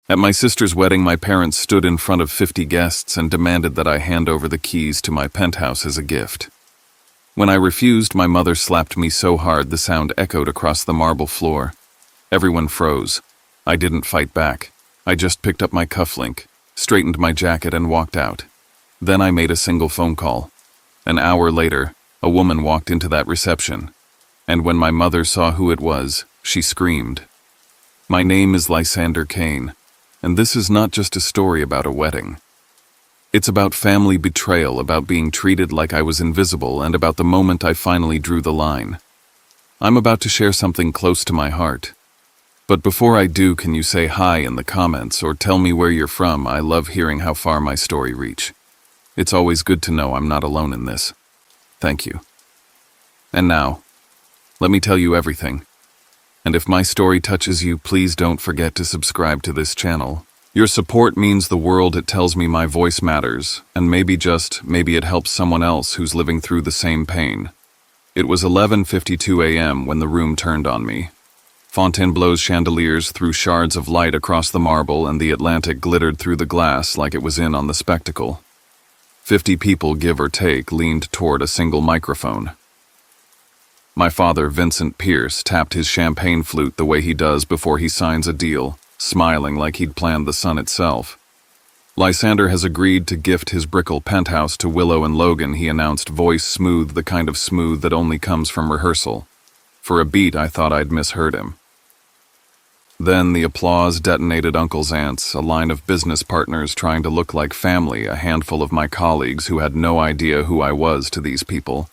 At my sister's wedding, my parents stood in front of 50 guests and demanded that I hand over the keys to my penthouse as a gift. When I refused, my mother slapped me so hard the sound echoed across the marble floor. Everyone froze. I didn't fight back. I just picked up my cufflink, straightened my jacket, and walked out. Then I made a single phone call. An hour later, a woman walked into that reception, and when my mother saw who it was, she screamed. My name is Lysander Kane, and this is not just a story about a wedding. It's about family betrayal, about being treated like I was invisible, and about the moment I finally drew the line. I'm about to share something close to my heart. But before I do, can you say hi in the comments or tell me where you're from? I love hearing how far my story reached. It's always good to know I'm not alone in this. Thank you. And now, let me tell you everything. And if my story touches you, please don't forget to subscribe to this channel. Your support means the world. It tells me my voice matters, and maybe it helps someone else who's living through the same pain. It was 11:52 a.m. when the room turned on me. Fontainebleau's chandeliers threw shards of light across the marble, and the Atlantic glittered through the glass like it was in on the spectacle. 50 people, give or take, leaned toward a single microphone. My father, Vincent Pierce, tapped his champagne flute the way he does before he signs a deal, smiling like he'd planned the sun itself. Lysander has agreed to gift his brickle penthouse to Willow and Logan, he announced, voice smooth, the kind of smooth that only comes from rehearsal. For a beat, I thought I'd misheard him. Then the applause detonated. Uncles, aunts, a line of business partners trying to look like family, a handful of my colleagues who had no idea who I was to these people,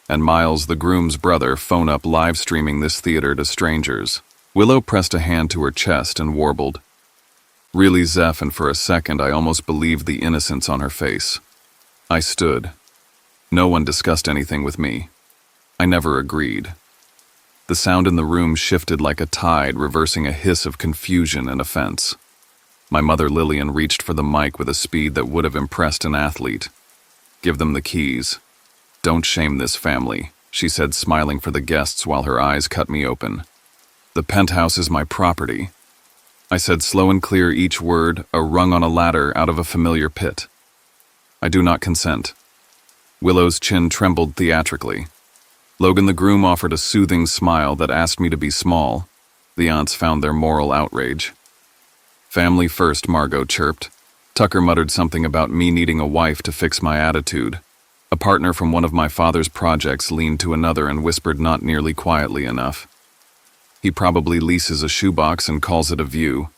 and Miles, the groom's brother, phone up live streaming this theater to strangers. Willow pressed a hand to her chest and warbled, "Really, Zeph?" And for a second I almost believed the innocence on her face. I stood. No one discussed anything with me. I never agreed. The sound in the room shifted like a tide, reversing a hiss of confusion and offense. My mother, Lillian, reached for the mic with a speed that would have impressed an athlete. "Give them the keys. Don't shame this family," she said, smiling for the guests while her eyes cut me open. "The penthouse is my property." I said, slow and clear, each word a rung on a ladder out of a familiar pit. "I do not consent." Willow's chin trembled theatrically. Logan, the groom, offered a soothing smile that asked me to be small. The aunts found their moral outrage. "Family first," Margot chirped. Tucker muttered something about me needing a wife to fix my attitude. A partner from one of my father's projects leaned to another and whispered not nearly quietly enough, "He probably leases a shoebox and calls it a view."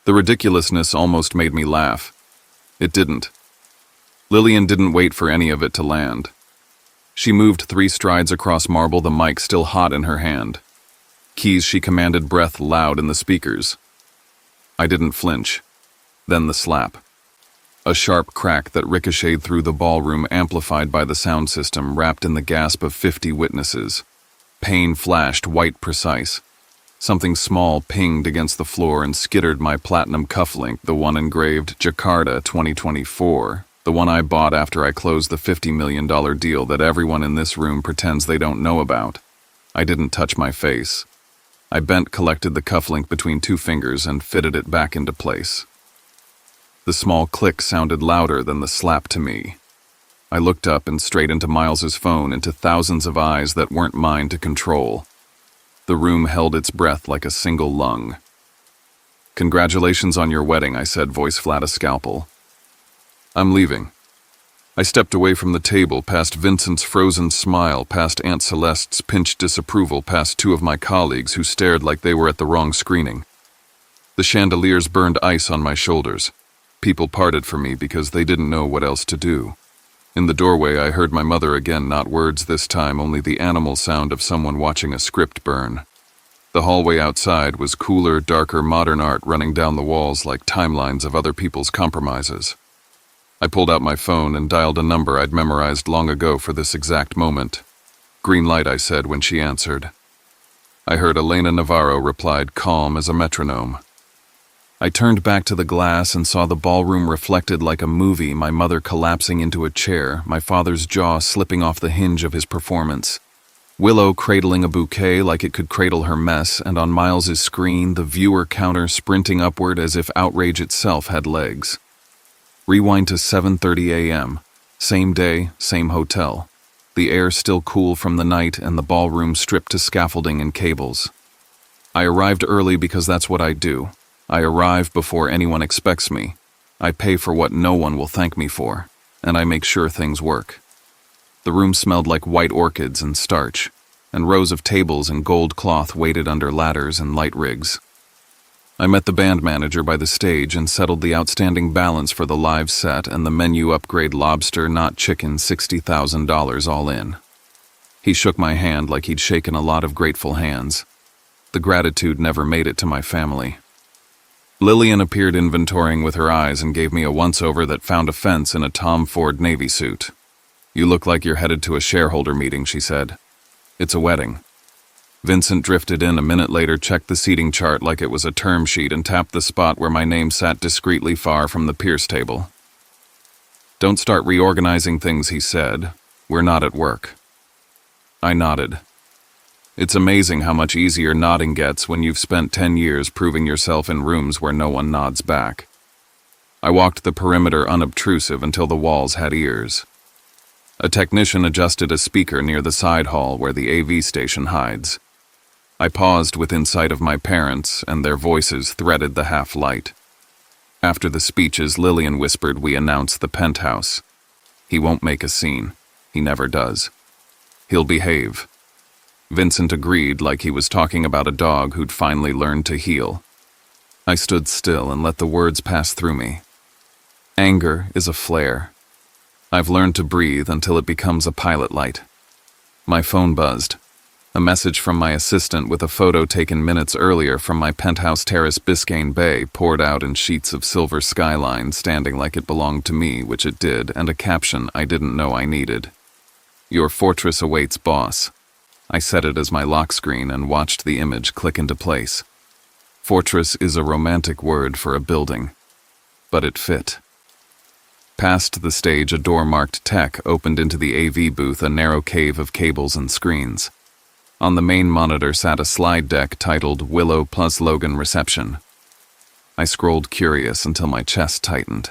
The ridiculousness almost made me laugh. It didn't. Lillian didn't wait for any of it to land. She moved 3 strides across marble, the mic still hot in her hand. "Keys," she commanded, breath loud in the speakers. I didn't flinch. Then the slap. A sharp crack that ricocheted through the ballroom, amplified by the sound system, wrapped in the gasp of 50 witnesses. Pain flashed, white precise. Something small pinged against the floor and skittered my platinum cufflink, the one engraved Jakarta 2024. The one I bought after I closed the $50 million deal that everyone in this room pretends they don't know about. I didn't touch my face. I bent, collected the cufflink between 2 fingers, and fitted it back into place. The small click sounded louder than the slap to me. I looked up and straight into Miles's phone, into thousands of eyes that weren't mine to control. The room held its breath like a single lung. "Congratulations on your wedding," I said, voice flat as scalpel. "I'm leaving." I stepped away from the table, past Vincent's frozen smile, past Aunt Celeste's pinched disapproval, past 2 of my colleagues who stared like they were at the wrong screening. The chandeliers burned ice on my shoulders. People parted for me because they didn't know what else to do. In the doorway, I heard my mother again, not words this time, only the animal sound of someone watching a script burn. The hallway outside was cooler, darker, modern art running down the walls like timelines of other people's compromises. I pulled out my phone and dialed a number I'd memorized long ago for this exact moment. "Green light," I said when she answered. I heard Elena Navarro replied, calm as a metronome. I turned back to the glass and saw the ballroom reflected like a movie, my mother collapsing into a chair, my father's jaw slipping off the hinge of his performance. Willow cradling a bouquet like it could cradle her mess, and on Miles's screen, the viewer counter sprinting upward as if outrage itself had legs. Rewind to 7:30 a.m. Same day, same hotel. The air still cool from the night and the ballroom stripped to scaffolding and cables. I arrived early because that's what I do. I arrive before anyone expects me. I pay for what no one will thank me for, and I make sure things work. The room smelled like white orchids and starch, and rows of tables and gold cloth waited under ladders and light rigs. I met the band manager by the stage and settled the outstanding balance for the live set and the menu upgrade lobster, not chicken, $60,000 all in. He shook my hand like he'd shaken a lot of grateful hands. The gratitude never made it to my family. Lillian appeared inventorying with her eyes and gave me a once-over that found offense in a Tom Ford Navy suit. "You look like you're headed to a shareholder meeting," she said. "It's a wedding." Vincent drifted in a minute later, checked the seating chart like it was a term sheet, and tapped the spot where my name sat discreetly far from the Pierce table. "Don't start reorganizing things," he said. "We're not at work." I nodded. It's amazing how much easier nodding gets when you've spent 10 years proving yourself in rooms where no one nods back. I walked the perimeter unobtrusive until the walls had ears. A technician adjusted a speaker near the side hall where the AV station hides. I paused within sight of my parents, and their voices threaded the half-light. After the speeches, Lillian whispered we announce the Penthouse. He won't make a scene. He never does. He'll behave. Vincent agreed like he was talking about a dog who'd finally learned to heel. I stood still and let the words pass through me. Anger is a flare. I've learned to breathe until it becomes a pilot light. My phone buzzed. A message from my assistant with a photo taken minutes earlier from my penthouse terrace Biscayne Bay poured out in sheets of silver skyline standing like it belonged to me, which it did, and a caption I didn't know I needed. "Your fortress awaits, boss." I set it as my lock screen and watched the image click into place. Fortress is a romantic word for a building, but it fit. Past the stage, a door marked Tech opened into the AV booth, a narrow cave of cables and screens. On the main monitor sat a slide deck titled Willow plus Logan Reception. I scrolled curious until my chest tightened.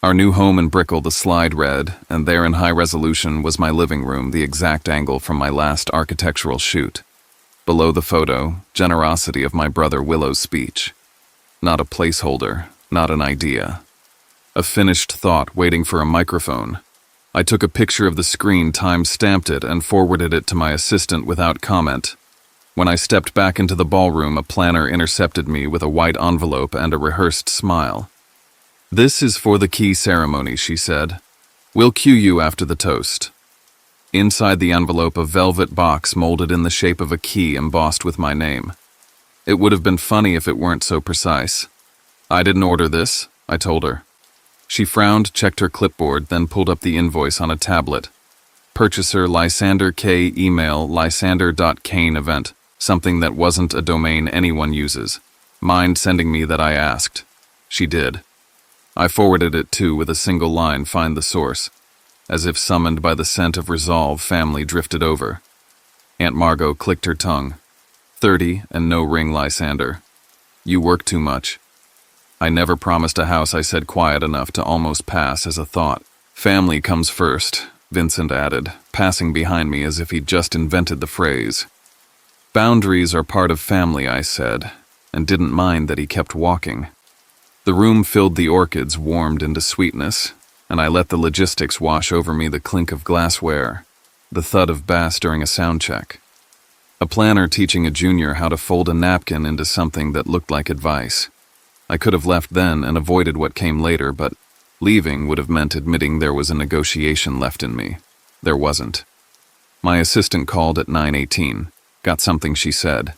Our new home in Brickell, the slide read, and there in high resolution was my living room, the exact angle from my last architectural shoot. Below the photo, generosity of my brother Willow's speech. Not a placeholder, not an idea. A finished thought waiting for a microphone. I took a picture of the screen, time-stamped it, and forwarded it to my assistant without comment. When I stepped back into the ballroom, a planner intercepted me with a white envelope and a rehearsed smile. "This is for the key ceremony," she said. "We'll cue you after the toast." Inside the envelope, a velvet box molded in the shape of a key embossed with my name. It would have been funny if it weren't so precise. "I didn't order this," I told her. She frowned, checked her clipboard, then pulled up the invoice on a tablet. Purchaser Lysander K. Email lysander.kane event, something that wasn't a domain anyone uses. Mind sending me that I asked? She did. I forwarded it too with a single line, "Find the source." As if summoned by the scent of resolve, family drifted over. Aunt Margot clicked her tongue. 30 and no ring, Lysander. "You work too much." "I never promised a house," I said, quiet enough to almost pass as a thought. "Family comes first," Vincent added, passing behind me as if he'd just invented the phrase. "Boundaries are part of family," I said, and didn't mind that he kept walking. The room filled, the orchids warmed into sweetness, and I let the logistics wash over me, the clink of glassware, the thud of bass during a sound check. A planner teaching a junior how to fold a napkin into something that looked like advice. I could have left then and avoided what came later, but leaving would have meant admitting there was a negotiation left in me. There wasn't. My assistant called at 9:18, got something she said.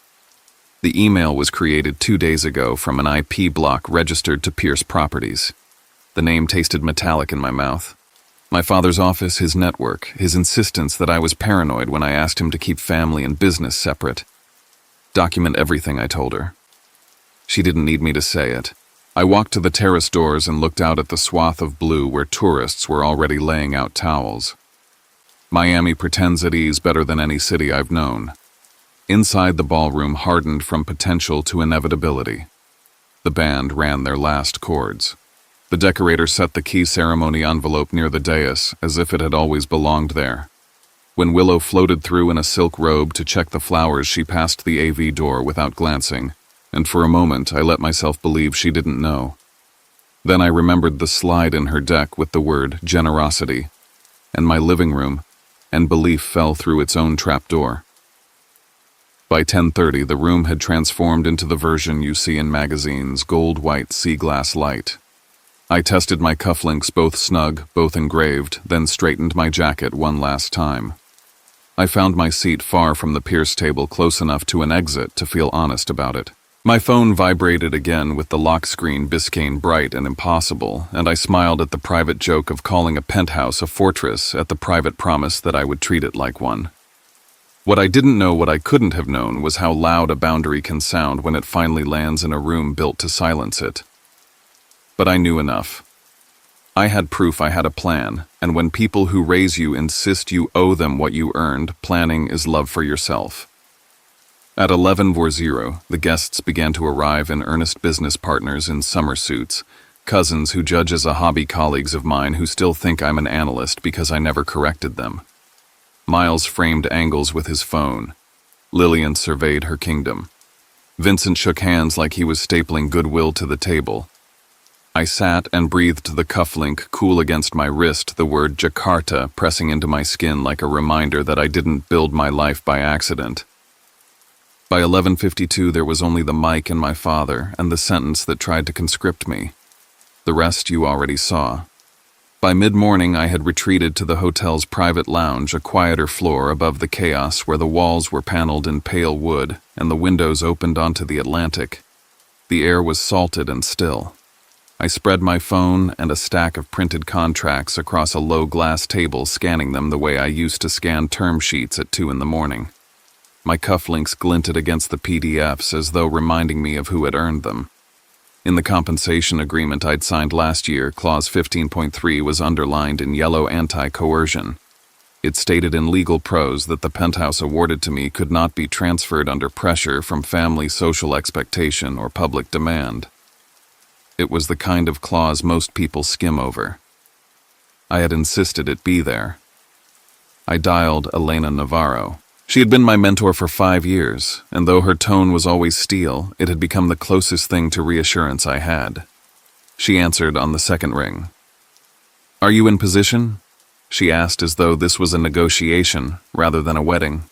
The email was created 2 days ago from an IP block registered to Pierce Properties. The name tasted metallic in my mouth. My father's office, his network, his insistence that I was paranoid when I asked him to keep family and business separate. "Document everything," I told her. She didn't need me to say it. I walked to the terrace doors and looked out at the swath of blue where tourists were already laying out towels. Miami pretends at ease better than any city I've known. Inside, the ballroom hardened from potential to inevitability. The band ran their last chords. The decorator set the key ceremony envelope near the dais as if it had always belonged there. When Willow floated through in a silk robe to check the flowers, she passed the AV door without glancing, and for a moment I let myself believe she didn't know. Then I remembered the slide in her deck with the word generosity, and my living room, and belief fell through its own trapdoor. By 10:30, the room had transformed into the version you see in magazines, gold-white sea glass light. I tested my cufflinks, both snug, both engraved, then straightened my jacket one last time. I found my seat far from the Pierce table, close enough to an exit to feel honest about it. My phone vibrated again with the lock screen Biscayne bright and impossible, and I smiled at the private joke of calling a penthouse a fortress at the private promise that I would treat it like one. What I didn't know, what I couldn't have known, was how loud a boundary can sound when it finally lands in a room built to silence it. But I knew enough. I had proof, I had a plan, and when people who raise you insist you owe them what you earned, planning is love for yourself. At 11:40, the guests began to arrive in earnest business partners in summer suits, cousins who judge as a hobby, colleagues of mine who still think I'm an analyst because I never corrected them. Miles framed angles with his phone. Lillian surveyed her kingdom. Vincent shook hands like he was stapling goodwill to the table. I sat and breathed the cufflink cool against my wrist, the word Jakarta pressing into my skin like a reminder that I didn't build my life by accident. By 11:52, there was only the mic and my father, and the sentence that tried to conscript me. The rest you already saw. By mid-morning, I had retreated to the hotel's private lounge, a quieter floor above the chaos where the walls were paneled in pale wood and the windows opened onto the Atlantic. The air was salted and still. I spread my phone and a stack of printed contracts across a low glass table, scanning them the way I used to scan term sheets at 2 in the morning. My cufflinks glinted against the PDFs as though reminding me of who had earned them. In the compensation agreement I'd signed last year, Clause 15.3 was underlined in yellow anti-coercion. It stated in legal prose that the penthouse awarded to me could not be transferred under pressure from family, social expectation, or public demand. It was the kind of clause most people skim over. I had insisted it be there. I dialed Elena Navarro. She had been my mentor for 5 years, and though her tone was always steel, it had become the closest thing to reassurance I had. She answered on the second ring. "Are you in position?" she asked, as though this was a negotiation rather than a wedding.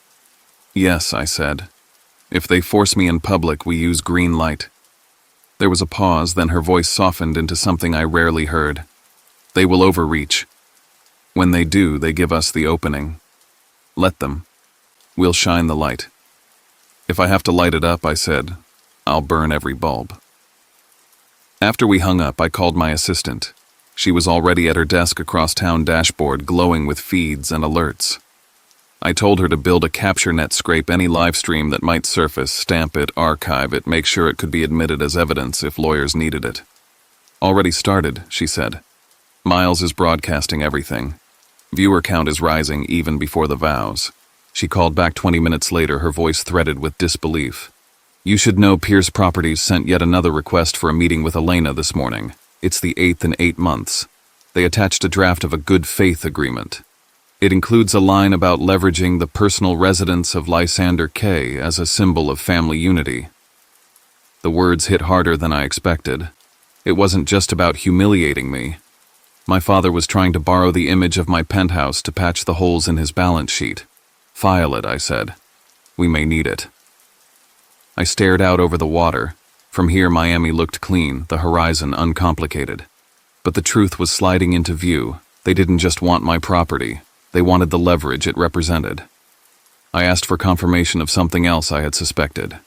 "Yes," I said. "If they force me in public, we use green light." There was a pause, then her voice softened into something I rarely heard. "They will overreach. When they do, they give us the opening. Let them. We'll shine the light." "If I have to light it up," I said, "I'll burn every bulb." After we hung up, I called my assistant. She was already at her desk across town dashboard, glowing with feeds and alerts. I told her to build a capture net, scrape any live stream that might surface, stamp it, archive it, make sure it could be admitted as evidence if lawyers needed it. "Already started," she said. "Miles is broadcasting everything. Viewer count is rising even before the vows." She called back 20 minutes later, her voice threaded with disbelief. "You should know Pierce Properties sent yet another request for a meeting with Elena this morning. It's the 8th in 8 months. They attached a draft of a good faith agreement. It includes a line about leveraging the personal residence of Lysander K as a symbol of family unity." The words hit harder than I expected. It wasn't just about humiliating me. My father was trying to borrow the image of my penthouse to patch the holes in his balance sheet. "File it," I said. "We may need it." I stared out over the water. From here, Miami looked clean, the horizon uncomplicated. But the truth was sliding into view. They didn't just want my property. They wanted the leverage it represented. I asked for confirmation of something else I had suspected.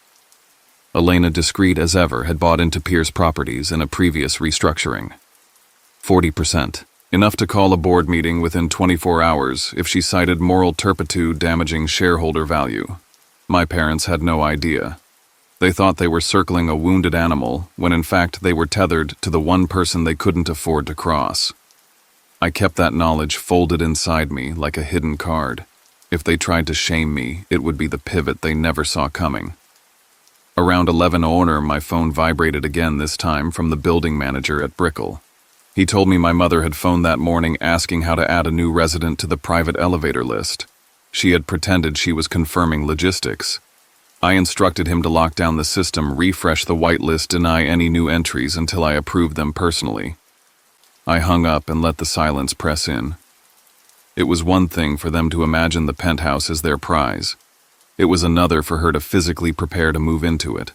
Elena, discreet as ever, had bought into Pierce Properties in a previous restructuring. 40%. Enough to call a board meeting within 24 hours if she cited moral turpitude damaging shareholder value. My parents had no idea. They thought they were circling a wounded animal, when in fact they were tethered to the one person they couldn't afford to cross. I kept that knowledge folded inside me like a hidden card. If they tried to shame me, it would be the pivot they never saw coming. Around 11:00, my phone vibrated again, this time from the building manager at Brickell. He told me my mother had phoned that morning asking how to add a new resident to the private elevator list. She had pretended she was confirming logistics. I instructed him to lock down the system, refresh the whitelist, deny any new entries until I approved them personally. I hung up and let the silence press in. It was one thing for them to imagine the penthouse as their prize. It was another for her to physically prepare to move into it.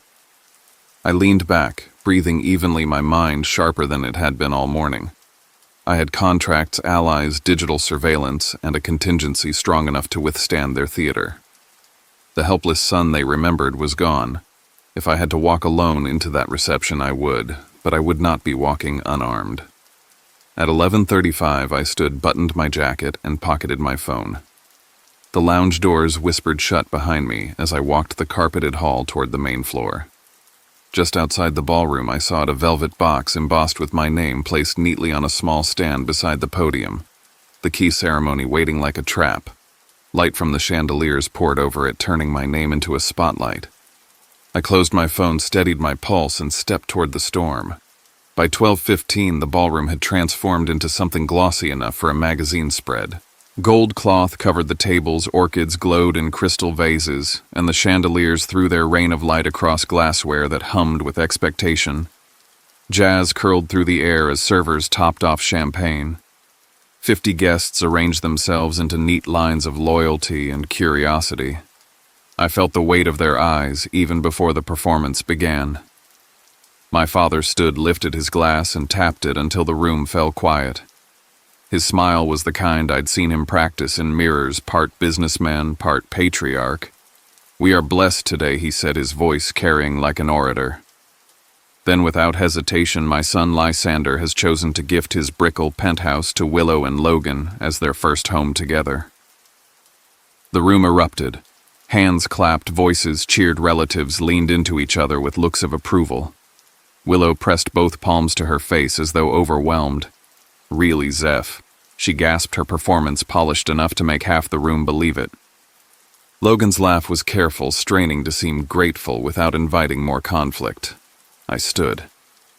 I leaned back, breathing evenly, my mind sharper than it had been all morning. I had contracts, allies, digital surveillance, and a contingency strong enough to withstand their theater. The helpless son they remembered was gone. If I had to walk alone into that reception, I would, but I would not be walking unarmed. At 11:35, I stood, buttoned my jacket, and pocketed my phone. The lounge doors whispered shut behind me as I walked the carpeted hall toward the main floor. Just outside the ballroom, I saw a velvet box embossed with my name placed neatly on a small stand beside the podium, the key ceremony waiting like a trap. Light from the chandeliers poured over it, turning my name into a spotlight. I closed my phone, steadied my pulse, and stepped toward the storm. By 12:15, the ballroom had transformed into something glossy enough for a magazine spread. Gold cloth covered the tables, orchids glowed in crystal vases, and the chandeliers threw their rain of light across glassware that hummed with expectation. Jazz curled through the air as servers topped off champagne. 50 guests arranged themselves into neat lines of loyalty and curiosity. I felt the weight of their eyes even before the performance began. My father stood, lifted his glass, and tapped it until the room fell quiet. His smile was the kind I'd seen him practice in mirrors, part businessman, part patriarch. "We are blessed today," he said, his voice carrying like an orator. Then, without hesitation, my son Lysander has chosen to gift his Brickell penthouse to Willow and Logan as their first home together. The room erupted. Hands clapped, voices cheered, relatives leaned into each other with looks of approval. Willow pressed both palms to her face as though overwhelmed. "Really, Zeph," she gasped, her performance polished enough to make half the room believe it. Logan's laugh was careful, straining to seem grateful without inviting more conflict. I stood.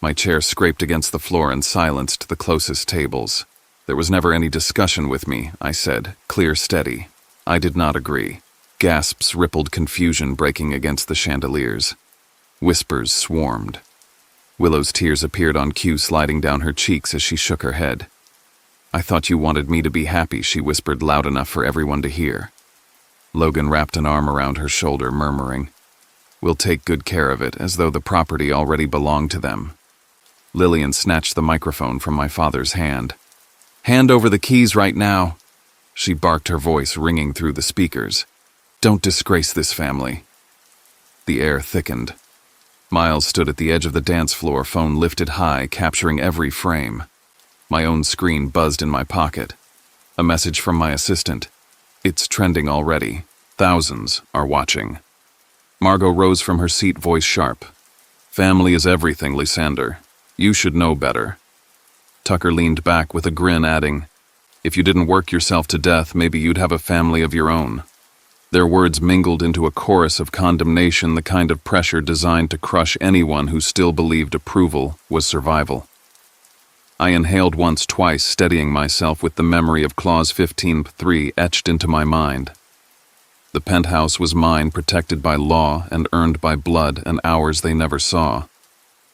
My chair scraped against the floor and silenced the closest tables. "There was never any discussion with me," I said, clear, steady. I did not agree. Gasps rippled, confusion breaking against the chandeliers. Whispers swarmed. Willow's tears appeared on cue, sliding down her cheeks as she shook her head. "I thought you wanted me to be happy," she whispered loud enough for everyone to hear. Logan wrapped an arm around her shoulder, murmuring, "We'll take good care of it," as though the property already belonged to them. Lillian snatched the microphone from my father's hand. "Hand over the keys right now," she barked, her voice ringing through the speakers. "Don't disgrace this family." The air thickened. Miles stood at the edge of the dance floor, phone lifted high, capturing every frame. My own screen buzzed in my pocket. A message from my assistant. "It's trending already. Thousands are watching." Margot rose from her seat, voice sharp. "Family is everything, Lysander. You should know better." Tucker leaned back with a grin, adding, "If you didn't work yourself to death, maybe you'd have a family of your own." Their words mingled into a chorus of condemnation, the kind of pressure designed to crush anyone who still believed approval was survival. I inhaled once, twice, steadying myself with the memory of Clause 15(3) etched into my mind. The penthouse was mine, protected by law and earned by blood and hours they never saw.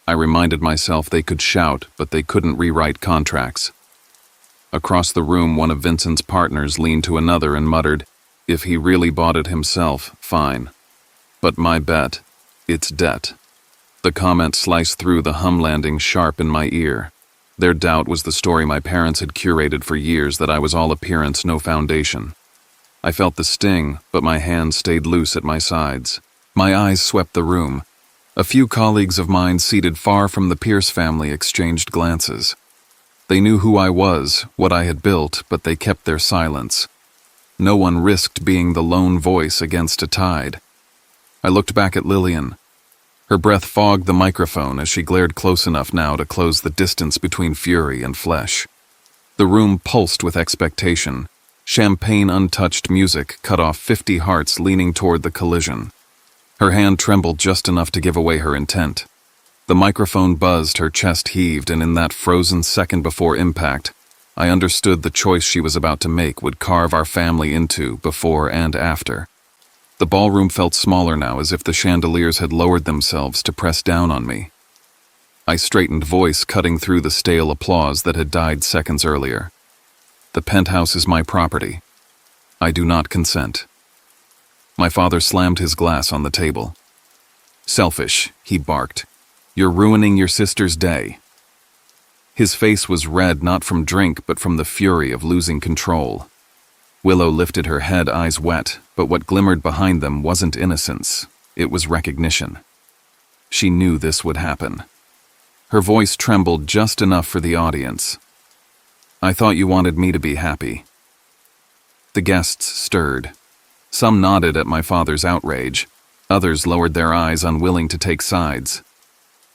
I reminded myself they could shout, but they couldn't rewrite contracts. Across the room, one of Vincent's partners leaned to another and muttered, "If he really bought it himself, fine. But my bet, it's debt." The comment sliced through, the hum landing sharp in my ear. Their doubt was the story my parents had curated for years, that I was all appearance, no foundation. I felt the sting, but my hands stayed loose at my sides. My eyes swept the room. A few colleagues of mine seated far from the Pierce family exchanged glances. They knew who I was, what I had built, but they kept their silence. No one risked being the lone voice against a tide. I looked back at Lillian. Her breath fogged the microphone as she glared close enough now to close the distance between fury and flesh. The room pulsed with expectation. Champagne untouched music cut off 50 hearts leaning toward the collision. Her hand trembled just enough to give away her intent. The microphone buzzed, her chest heaved, and in that frozen second before impact, I understood the choice she was about to make would carve our family into before and after. The ballroom felt smaller now, as if the chandeliers had lowered themselves to press down on me. I straightened, voice cutting through the stale applause that had died seconds earlier. The penthouse is my property. I do not consent. My father slammed his glass on the table. Selfish, he barked. You're ruining your sister's day. His face was red not from drink but from the fury of losing control. Willow lifted her head, eyes wet, but what glimmered behind them wasn't innocence, it was recognition. She knew this would happen. Her voice trembled just enough for the audience. I thought you wanted me to be happy. The guests stirred. Some nodded at my father's outrage. Others lowered their eyes, unwilling to take sides.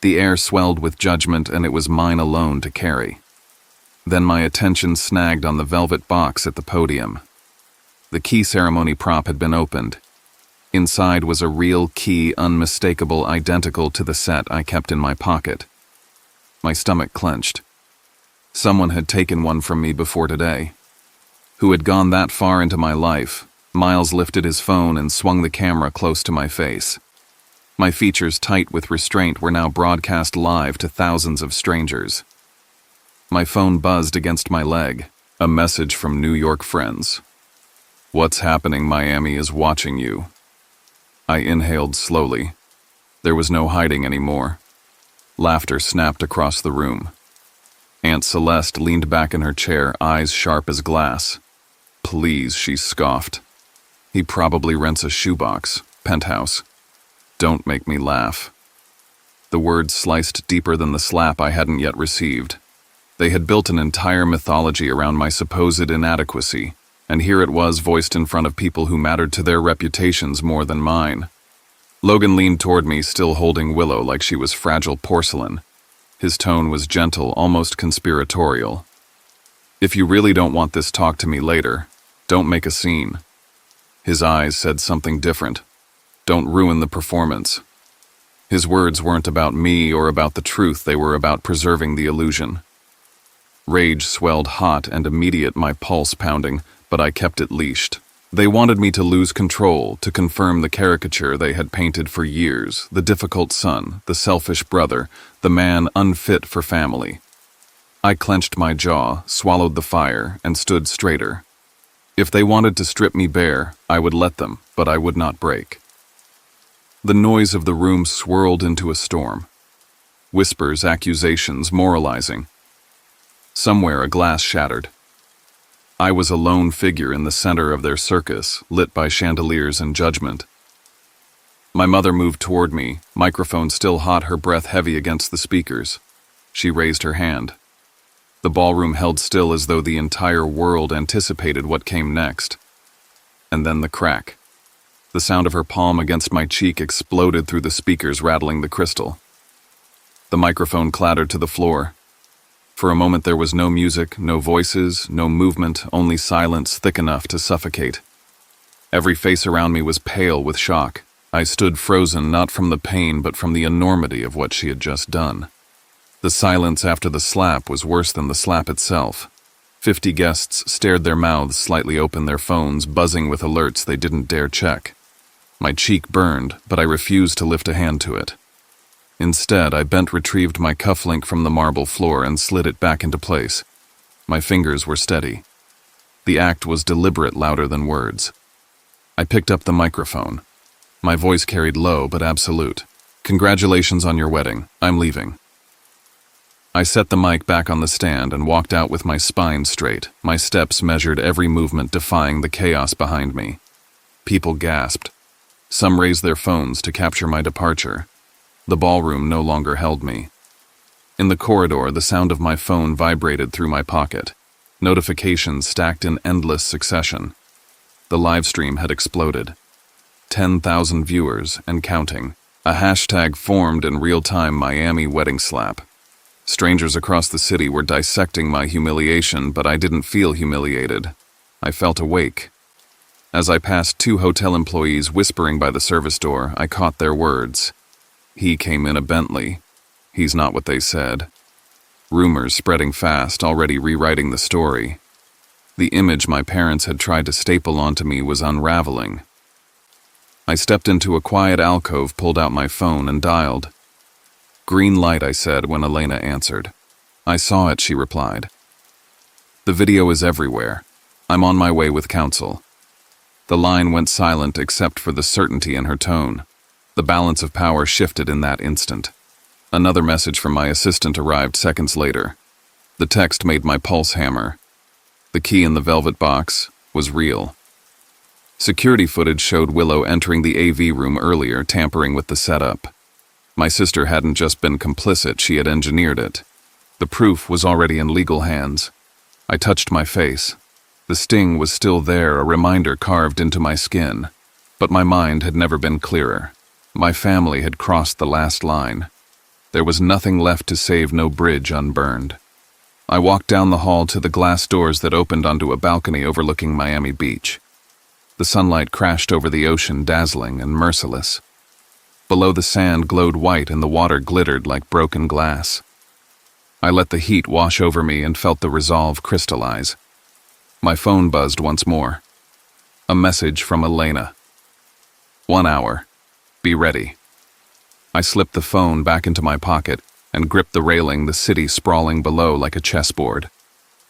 The air swelled with judgment, and it was mine alone to carry. Then my attention snagged on the velvet box at the podium. The key ceremony prop had been opened. Inside was a real key, unmistakable, identical to the set I kept in my pocket. My stomach clenched. Someone had taken one from me before today. Who had gone that far into my life? Miles lifted his phone and swung the camera close to my face. My features, tight with restraint, were now broadcast live to thousands of strangers. My phone buzzed against my leg. A message from New York friends. What's happening? Miami is watching you. I inhaled slowly. There was no hiding anymore. Laughter snapped across the room. Aunt Celeste leaned back in her chair, eyes sharp as glass. Please, she scoffed. He probably rents a shoebox. Penthouse. Don't make me laugh. The words sliced deeper than the slap I hadn't yet received. They had built an entire mythology around my supposed inadequacy, and here it was voiced in front of people who mattered to their reputations more than mine. Logan leaned toward me, still holding Willow like she was fragile porcelain. His tone was gentle, almost conspiratorial. If you really don't want this, talk to me later. Don't make a scene. His eyes said something different. Don't ruin the performance. His words weren't about me or about the truth, they were about preserving the illusion. Rage swelled hot and immediate, my pulse pounding, but I kept it leashed. They wanted me to lose control, to confirm the caricature they had painted for years, the difficult son, the selfish brother, the man unfit for family. I clenched my jaw, swallowed the fire, and stood straighter. If they wanted to strip me bare, I would let them, but I would not break. The noise of the room swirled into a storm. Whispers, accusations, moralizing. Somewhere a glass shattered. I was a lone figure in the center of their circus, lit by chandeliers and judgment. My mother moved toward me, microphone still hot, her breath heavy against the speakers. She raised her hand. The ballroom held still, as though the entire world anticipated what came next. And then the crack. The sound of her palm against my cheek exploded through the speakers, rattling the crystal. The microphone clattered to the floor. For a moment there was no music, no voices, no movement, only silence thick enough to suffocate. Every face around me was pale with shock. I stood frozen, not from the pain but from the enormity of what she had just done. The silence after the slap was worse than the slap itself. 50 guests stared, their mouths slightly open, their phones buzzing with alerts they didn't dare check. My cheek burned, but I refused to lift a hand to it. Instead, I retrieved my cufflink from the marble floor and slid it back into place. My fingers were steady. The act was deliberate, louder than words. I picked up the microphone. My voice carried low but absolute. Congratulations on your wedding. I'm leaving. I set the mic back on the stand and walked out with my spine straight. My steps measured every movement, defying the chaos behind me. People gasped. Some raised their phones to capture my departure. The ballroom no longer held me. In the corridor, the sound of my phone vibrated through my pocket. Notifications stacked in endless succession. The live stream had exploded. 10,000 viewers and counting. A hashtag formed in real time: Miami wedding slap. Strangers across the city were dissecting my humiliation, but I didn't feel humiliated. I felt awake. As I passed two hotel employees whispering by the service door, I caught their words. He came in a Bentley. He's not what they said. Rumors spreading fast, already rewriting the story. The image my parents had tried to staple onto me was unraveling. I stepped into a quiet alcove, pulled out my phone, and dialed. "Green light," I said when Elena answered. "I saw it," she replied. "The video is everywhere. I'm on my way with counsel." The line went silent except for the certainty in her tone. The balance of power shifted in that instant. Another message from my assistant arrived seconds later. The text made my pulse hammer. The key in the velvet box was real. Security footage showed Willow entering the AV room earlier, tampering with the setup. My sister hadn't just been complicit, she had engineered it. The proof was already in legal hands. I touched my face. The sting was still there, a reminder carved into my skin. But my mind had never been clearer. My family had crossed the last line. There was nothing left to save, no bridge unburned. I walked down the hall to the glass doors that opened onto a balcony overlooking Miami Beach. The sunlight crashed over the ocean, dazzling and merciless. Below, the sand glowed white and the water glittered like broken glass. I let the heat wash over me and felt the resolve crystallize. My phone buzzed once more. A message from Elena. 1 hour. Be ready. I slipped the phone back into my pocket and gripped the railing, the city sprawling below like a chessboard.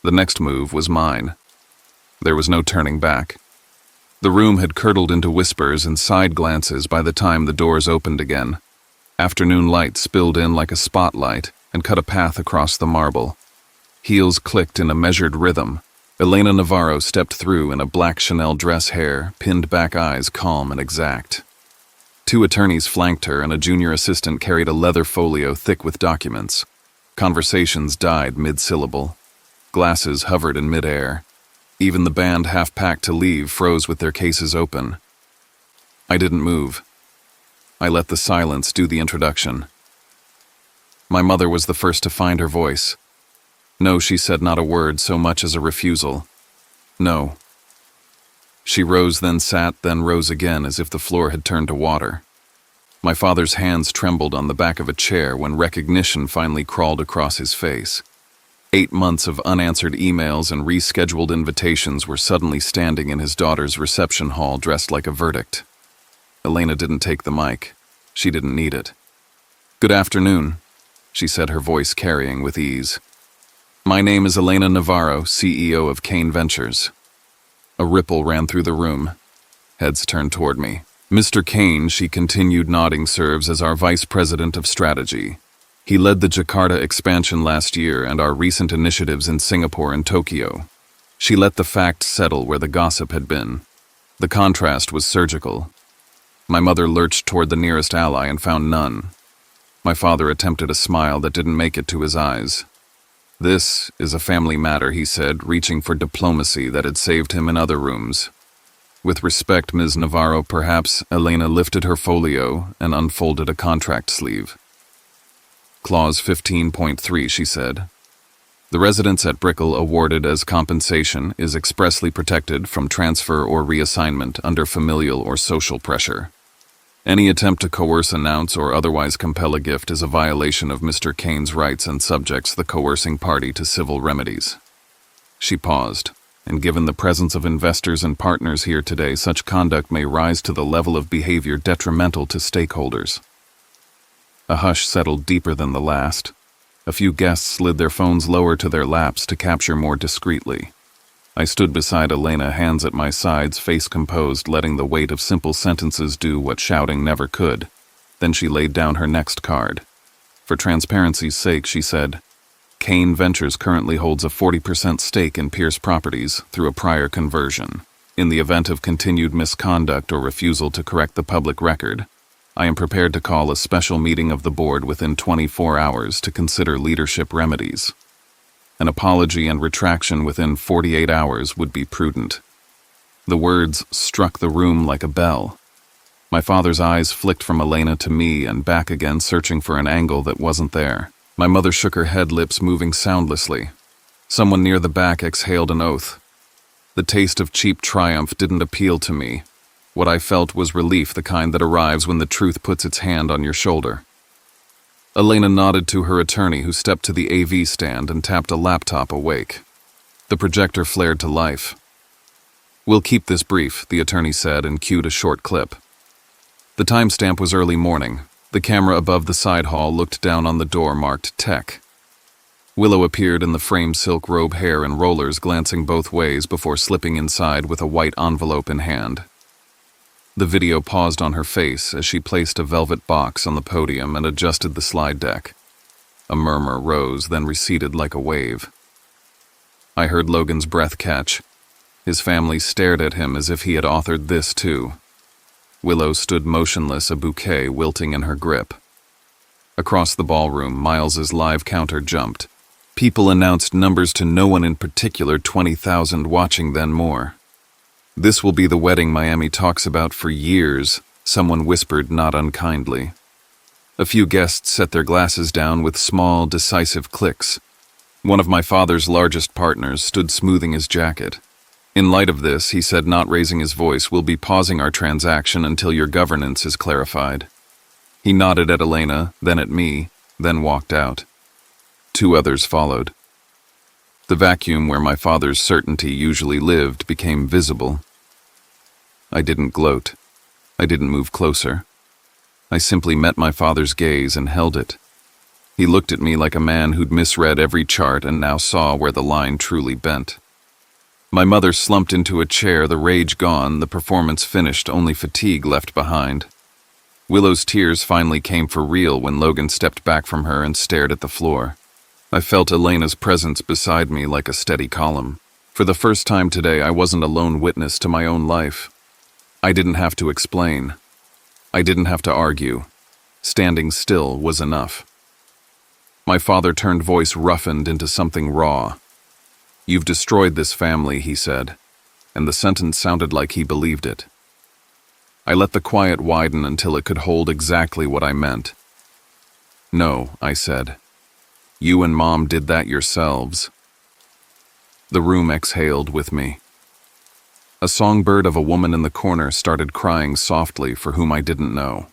The next move was mine. There was no turning back. The room had curdled into whispers and side glances by the time the doors opened again. Afternoon light spilled in like a spotlight and cut a path across the marble. Heels clicked in a measured rhythm. Elena Navarro stepped through in a black Chanel dress, hair, pinned back eyes calm and exact. Two attorneys flanked her and a junior assistant carried a leather folio thick with documents. Conversations died mid-syllable. Glasses hovered in mid-air. Even the band half-packed to leave froze with their cases open. I didn't move. I let the silence do the introduction. My mother was the first to find her voice. No, she said, not a word, so much as a refusal. No. She rose, then sat, then rose again, as if the floor had turned to water. My father's hands trembled on the back of a chair when recognition finally crawled across his face. 8 months of unanswered emails and rescheduled invitations were suddenly standing in his daughter's reception hall, dressed like a verdict. Elena didn't take the mic. She didn't need it. "Good afternoon," she said, her voice carrying with ease. "My name is Elena Navarro, CEO of Kane Ventures." A ripple ran through the room. Heads turned toward me. "Mr. Kane," she continued, nodding, "serves as our Vice President of Strategy. He led the Jakarta expansion last year and our recent initiatives in Singapore and Tokyo." She let the facts settle where the gossip had been. The contrast was surgical. My mother lurched toward the nearest ally and found none. My father attempted a smile that didn't make it to his eyes. "This is a family matter," he said, reaching for diplomacy that had saved him in other rooms. "With respect, Ms. Navarro, perhaps." Elena lifted her folio and unfolded a contract sleeve. "Clause 15.3, she said. "The residence at Brickell awarded as compensation is expressly protected from transfer or reassignment under familial or social pressure. Any attempt to coerce, announce, or otherwise compel a gift is a violation of Mr. Kane's rights and subjects the coercing party to civil remedies." She paused, and given the presence of investors and partners here today, such conduct may rise to the level of behavior detrimental to stakeholders. A hush settled deeper than the last. A few guests slid their phones lower to their laps to capture more discreetly. I stood beside Elena, hands at my sides, face composed, letting the weight of simple sentences do what shouting never could. Then she laid down her next card. "For transparency's sake," she said, "Kane Ventures currently holds a 40% stake in Pierce Properties through a prior conversion. In the event of continued misconduct or refusal to correct the public record, I am prepared to call a special meeting of the board within 24 hours to consider leadership remedies. An apology and retraction within 48 hours would be prudent." The words struck the room like a bell. My father's eyes flicked from Elena to me and back again, searching for an angle that wasn't there. My mother shook her head, lips moving soundlessly. Someone near the back exhaled an oath. The taste of cheap triumph didn't appeal to me. What I felt was relief, the kind that arrives when the truth puts its hand on your shoulder. Elena nodded to her attorney, who stepped to the AV stand and tapped a laptop awake. The projector flared to life. "We'll keep this brief," the attorney said and cued a short clip. The timestamp was early morning. The camera above the side hall looked down on the door marked Tech. Willow appeared in the framed silk robe, hair and rollers glancing both ways before slipping inside with a white envelope in hand. The video paused on her face as she placed a velvet box on the podium and adjusted the slide deck. A murmur rose, then receded like a wave. I heard Logan's breath catch. His family stared at him as if he had authored this too. Willow stood motionless, a bouquet wilting in her grip. Across the ballroom, Miles's live counter jumped. People announced numbers to no one in particular, 20,000 watching, then more. "This will be the wedding Miami talks about for years," someone whispered not unkindly. A few guests set their glasses down with small, decisive clicks. One of my father's largest partners stood smoothing his jacket. "In light of this," he said, not raising his voice, "we'll be pausing our transaction until your governance is clarified." He nodded at Elena, then at me, then walked out. 2 others followed. The vacuum where my father's certainty usually lived became visible. I didn't gloat. I didn't move closer. I simply met my father's gaze and held it. He looked at me like a man who'd misread every chart and now saw where the line truly bent. My mother slumped into a chair, the rage gone, the performance finished, only fatigue left behind. Willow's tears finally came for real when Logan stepped back from her and stared at the floor. I felt Elena's presence beside me like a steady column. For the first time today, I wasn't a lone witness to my own life. I didn't have to explain. I didn't have to argue. Standing still was enough. My father turned, voice roughened into something raw. "You've destroyed this family," he said, and the sentence sounded like he believed it. I let the quiet widen until it could hold exactly what I meant. "No," I said. "You and Mom did that yourselves." The room exhaled with me. A songbird of a woman in the corner started crying softly for whom I didn't know.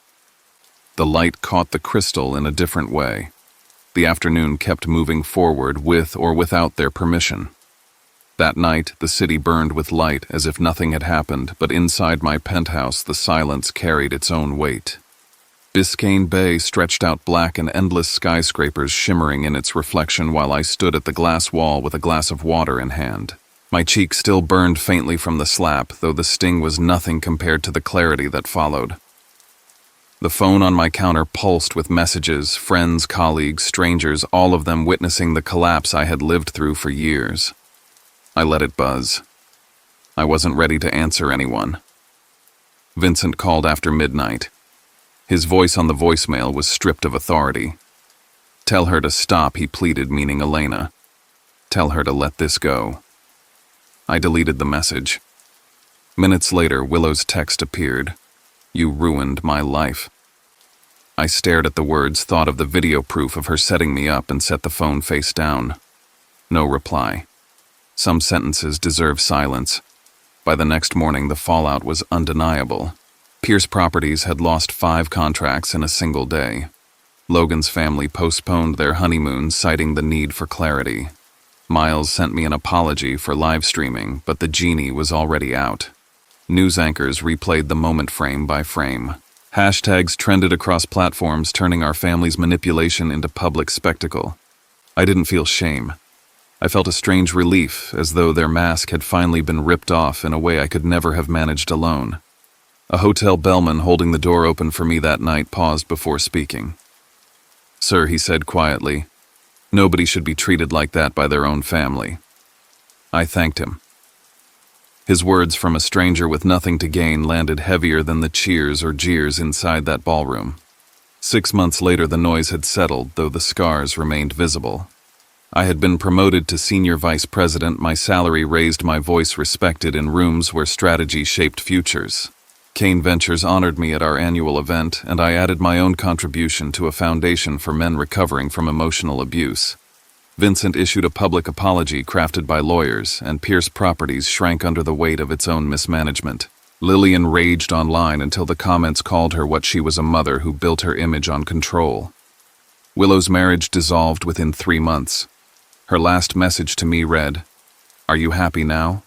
The light caught the crystal in a different way. The afternoon kept moving forward with or without their permission. That night, the city burned with light as if nothing had happened, but inside my penthouse, the silence carried its own weight. Biscayne Bay stretched out black and endless skyscrapers shimmering in its reflection while I stood at the glass wall with a glass of water in hand. My cheek still burned faintly from the slap, though the sting was nothing compared to the clarity that followed. The phone on my counter pulsed with messages, friends, colleagues, strangers, all of them witnessing the collapse I had lived through for years. I let it buzz. I wasn't ready to answer anyone. Vincent called after midnight. His voice on the voicemail was stripped of authority. "Tell her to stop," he pleaded, meaning Elena. "Tell her to let this go." I deleted the message. Minutes later, Willow's text appeared. "You ruined my life." I stared at the words, thought of the video proof of her setting me up, and set the phone face down. No reply. Some sentences deserve silence. By the next morning, the fallout was undeniable. Pierce Properties had lost 5 contracts in a single day. Logan's family postponed their honeymoon, citing the need for clarity. Miles sent me an apology for live streaming, but the genie was already out. News anchors replayed the moment frame by frame. Hashtags trended across platforms, turning our family's manipulation into public spectacle. I didn't feel shame. I felt a strange relief, as though their mask had finally been ripped off in a way I could never have managed alone. A hotel bellman holding the door open for me that night paused before speaking. "Sir," he said quietly, "nobody should be treated like that by their own family." I thanked him. His words from a stranger with nothing to gain landed heavier than the cheers or jeers inside that ballroom. 6 months later, the noise had settled, though the scars remained visible. I had been promoted to senior vice president, my salary raised, my voice respected in rooms where strategy shaped futures. Kane Ventures honored me at our annual event, and I added my own contribution to a foundation for men recovering from emotional abuse. Vincent issued a public apology crafted by lawyers, and Pierce Properties shrank under the weight of its own mismanagement. Lillian raged online until the comments called her what she was, a mother who built her image on control. Willow's marriage dissolved within 3 months. Her last message to me read, "Are you happy now?"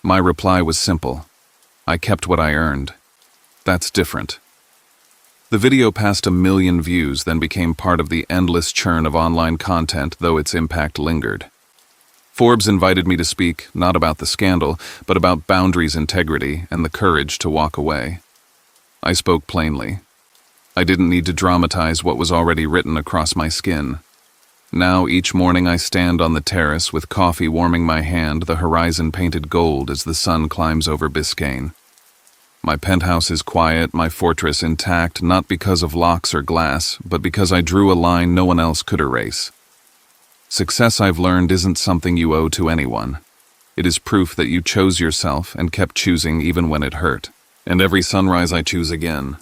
My reply was simple. I kept what I earned. That's different. The video passed 1 million views, then became part of the endless churn of online content, though its impact lingered. Forbes invited me to speak, not about the scandal, but about boundaries, integrity, and the courage to walk away. I spoke plainly. I didn't need to dramatize what was already written across my skin. Now, each morning I stand on the terrace with coffee warming my hand, the horizon painted gold as the sun climbs over Biscayne. My penthouse is quiet, my fortress intact, not because of locks or glass, but because I drew a line no one else could erase. Success, I've learned, isn't something you owe to anyone. It is proof that you chose yourself and kept choosing even when it hurt. And every sunrise I choose again.